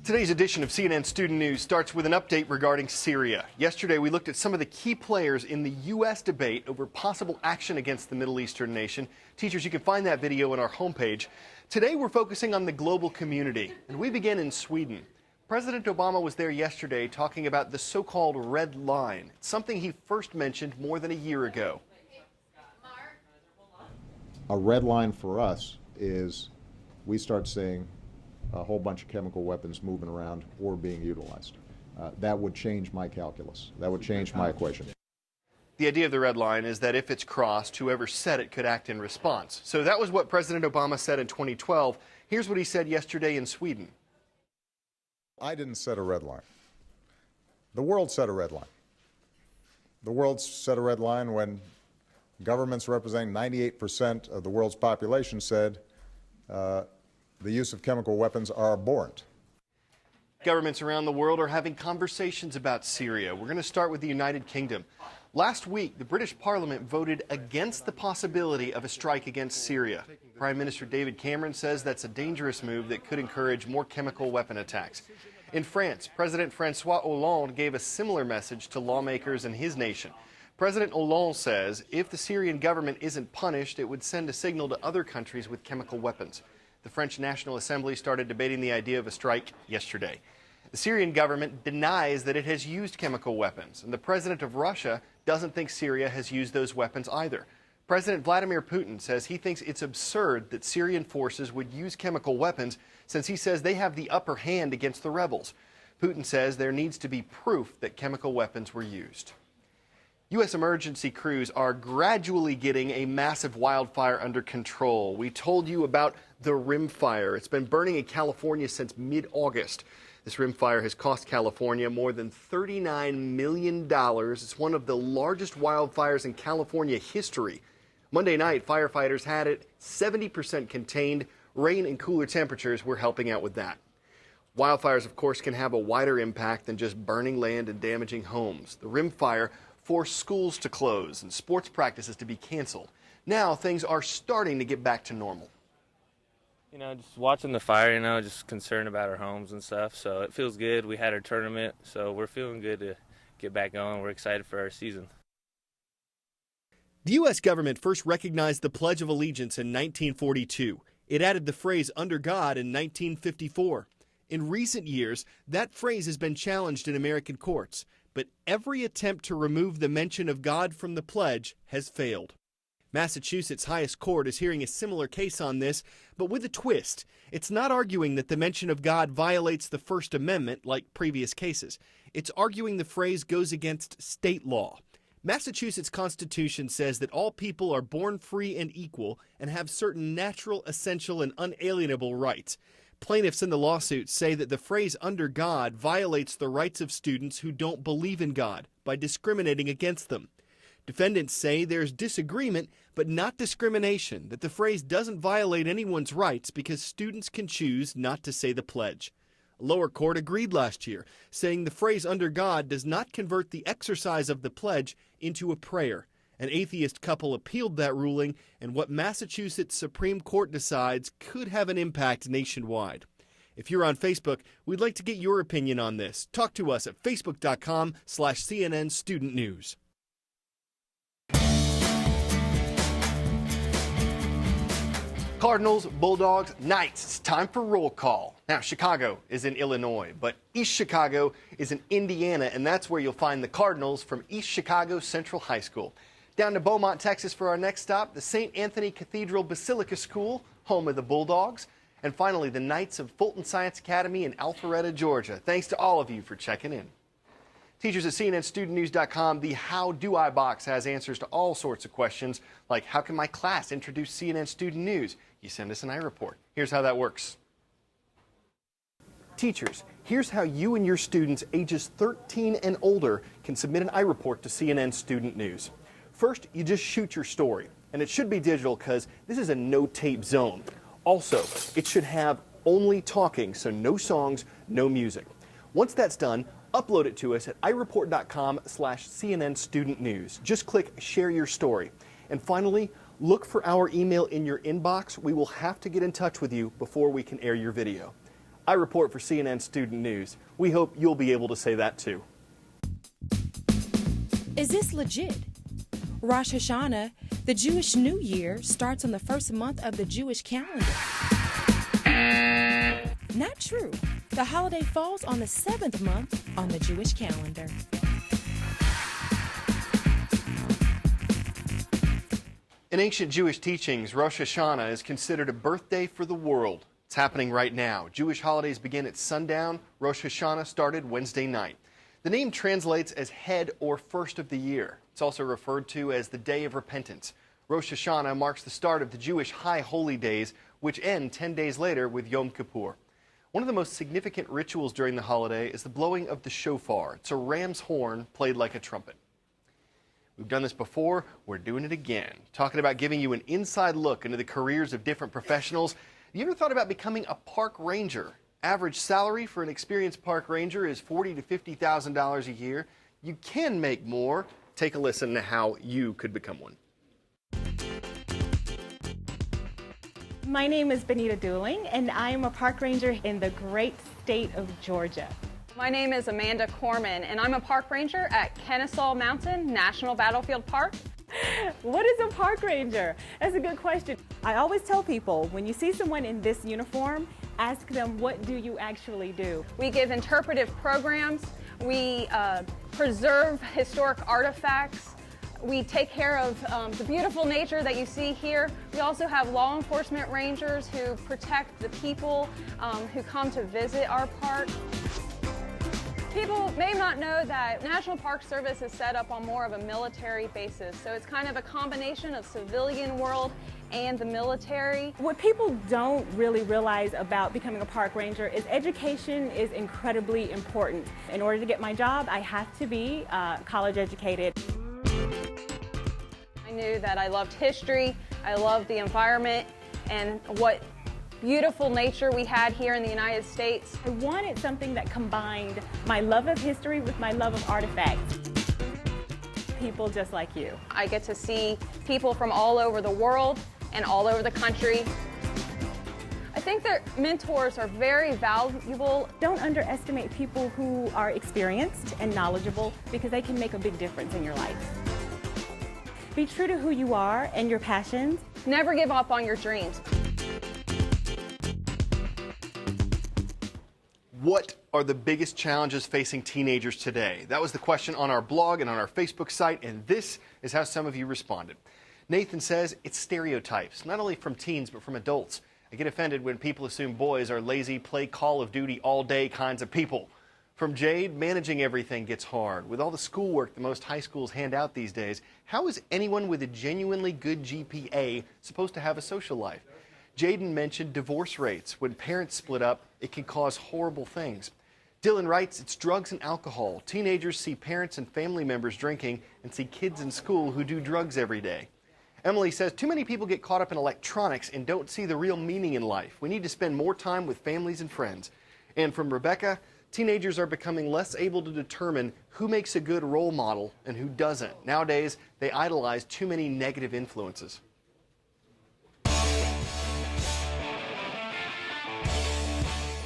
Today's edition of CNN Student News starts with an update regarding Syria. Yesterday, we looked at some of the key players in the U.S. debate over possible action against the Middle Eastern nation. Teachers, you can find that video on our homepage. Today, we're focusing on the global community, and we begin in Sweden. President Obama was there yesterday talking about the so-called red line, something he first mentioned more than a year ago. A red line for us is we start seeing a whole bunch of chemical weapons moving around or being utilized. That would change my calculus. That would change my equation. The idea of the red line is that if it's crossed, whoever said it could act in response. So that was what President Obama said in 2012. Here's what he said yesterday in Sweden. I didn't set a red line. The world set a red line. The world set a red line when governments representing 98% of the world's population said the use of chemical weapons are abhorrent. Governments around the world are having conversations about Syria. We're going to start with the United Kingdom. Last week, the British Parliament voted against the possibility of a strike against Syria. Prime Minister David Cameron says that's a dangerous move that could encourage more chemical weapon attacks. In France, President François Hollande gave a similar message to lawmakers in his nation. President Hollande says if the Syrian government isn't punished, it would send a signal to other countries with chemical weapons. The French National Assembly started debating the idea of a strike yesterday. The Syrian government denies that it has used chemical weapons, and the president of Russia doesn't think Syria has used those weapons either. President Vladimir Putin says he thinks it's absurd that Syrian forces would use chemical weapons since he says they have the upper hand against the rebels. Putin says there needs to be proof that chemical weapons were used. U.S. emergency crews are gradually getting a massive wildfire under control. We told you about the Rim Fire. It's been burning in California since mid-August. This Rim Fire has cost California more than $39 million. It's one of the largest wildfires in California history. Monday night, firefighters had it 70% contained. Rain and cooler temperatures were helping out with that. Wildfires, of course, can have a wider impact than just burning land and damaging homes. The Rim Fire forced schools to close and sports practices to be canceled. Now things are starting to get back to normal. Just watching the fire, just concerned about our homes and stuff. So it feels good. We had our tournament, so we're feeling good to get back going. We're excited for our season. The U.S. government first recognized the Pledge of Allegiance in 1942. It added the phrase "under God" in 1954. In recent years, that phrase has been challenged in American courts, but every attempt to remove the mention of God from the pledge has failed. Massachusetts' highest court is hearing a similar case on this, but with a twist. It's not arguing that the mention of God violates the First Amendment like previous cases. It's arguing the phrase goes against state law. Massachusetts' Constitution says that all people are born free and equal and have certain natural, essential, and unalienable rights. Plaintiffs in the lawsuit say that the phrase "under God" violates the rights of students who don't believe in God by discriminating against them. Defendants say there's disagreement, but not discrimination, that the phrase doesn't violate anyone's rights because students can choose not to say the pledge. A lower court agreed last year, saying the phrase "under God" does not convert the exercise of the pledge into a prayer. An atheist couple appealed that ruling, and what Massachusetts Supreme Court decides could have an impact nationwide. If you're on Facebook, we'd like to get your opinion on this. Talk to us at facebook.com/CNN Student News. Cardinals, Bulldogs, Knights. It's time for roll call. Now, Chicago is in Illinois, but East Chicago is in Indiana, and that's where you'll find the Cardinals from East Chicago Central High School. Down to Beaumont, Texas for our next stop, the St. Anthony Cathedral Basilica School, home of the Bulldogs. And finally, the Knights of Fulton Science Academy in Alpharetta, Georgia. Thanks to all of you for checking in. Teachers at CNNStudentNews.com, the How Do I box has answers to all sorts of questions, like how can my class introduce CNN Student News? You send us an iReport. Here's how that works. Teachers, here's how you and your students ages 13 and older can submit an iReport to CNN Student News. First, you just shoot your story, and it should be digital because this is a no-tape zone. Also, it should have only talking, so no songs, no music. Once that's done, upload it to us at ireport.com/CNN Student News. Just click Share Your Story. And finally, look for our email in your inbox. We will have to get in touch with you before we can air your video. I report for CNN Student News. We hope you'll be able to say that too. Is this legit? Rosh Hashanah, the Jewish New Year, starts on the first month of the Jewish calendar. Not true. The holiday falls on the 7th month on the Jewish calendar. In ancient Jewish teachings, Rosh Hashanah is considered a birthday for the world. It's happening right now. Jewish holidays begin at sundown. Rosh Hashanah started Wednesday night. The name translates as head or first of the year. It's also referred to as the Day of Repentance. Rosh Hashanah marks the start of the Jewish High Holy Days, which end 10 days later with Yom Kippur. One of the most significant rituals during the holiday is the blowing of the shofar. It's a ram's horn played like a trumpet. We've done this before, we're doing it again. Talking about giving you an inside look into the careers of different professionals. Have you ever thought about becoming a park ranger? Average salary for an experienced park ranger is $40,000 to $50,000 a year. You can make more. Take a listen to how you could become one. My name is Benita Dooling, and I am a park ranger in the great state of Georgia. My name is Amanda Corman, and I'm a park ranger at Kennesaw Mountain National Battlefield Park. What is a park ranger? That's a good question. I always tell people, when you see someone in this uniform, ask them, what do you actually do? We give interpretive programs, we preserve historic artifacts, we take care of the beautiful nature that you see here. We also have law enforcement rangers who protect the people who come to visit our park. People may not know that National Park Service is set up on more of a military basis, so it's kind of a combination of civilian world and the military. What people don't really realize about becoming a park ranger is education is incredibly important. In order to get my job, I have to be college educated. I knew that I loved history, I loved the environment, and what beautiful nature we had here in the United States. I wanted something that combined my love of history with my love of artifacts. People just like you. I get to see people from all over the world and all over the country. I think that mentors are very valuable. Don't underestimate people who are experienced and knowledgeable, because they can make a big difference in your life. Be true to who you are and your passions. Never give up on your dreams. What are the biggest challenges facing teenagers today? That was the question on our blog and on our Facebook site, and this is how some of you responded. Nathan says it's stereotypes, not only from teens but from adults. I get offended when people assume boys are lazy, play Call of Duty all day kinds of people. From Jade, managing everything gets hard. With all the schoolwork that most high schools hand out these days, how is anyone with a genuinely good GPA supposed to have a social life? Jaden mentioned divorce rates. When parents split up, it can cause horrible things. Dylan writes, it's drugs and alcohol. Teenagers see parents and family members drinking and see kids in school who do drugs every day. Emily says, too many people get caught up in electronics and don't see the real meaning in life. We need to spend more time with families and friends. And from Rebecca, teenagers are becoming less able to determine who makes a good role model and who doesn't. Nowadays, they idolize too many negative influences.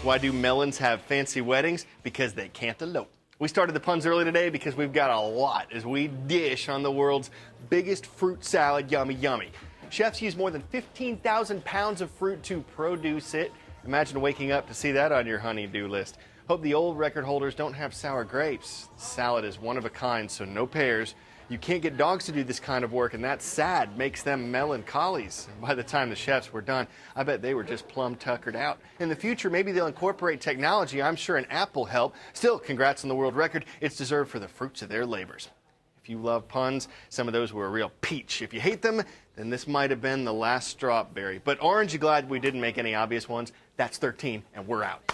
Why do melons have fancy weddings? Because they can't elope. We started the puns early today because we've got a lot as we dish on the world's biggest fruit salad, yummy, yummy. Chefs use more than 15,000 pounds of fruit to produce it. Imagine waking up to see that on your honey-do list. Hope the old record holders don't have sour grapes. The salad is one of a kind, so no pears. You can't get dogs to do this kind of work, and that's sad. Makes them melancholies. By the time the chefs were done, I bet they were just plumb tuckered out. In the future, maybe they'll incorporate technology. I'm sure an app will help. Still, congrats on the world record. It's deserved for the fruits of their labors. If you love puns, some of those were a real peach. If you hate them, then this might have been the last strawberry. But orange, you glad we didn't make any obvious ones? That's 13, and we're out.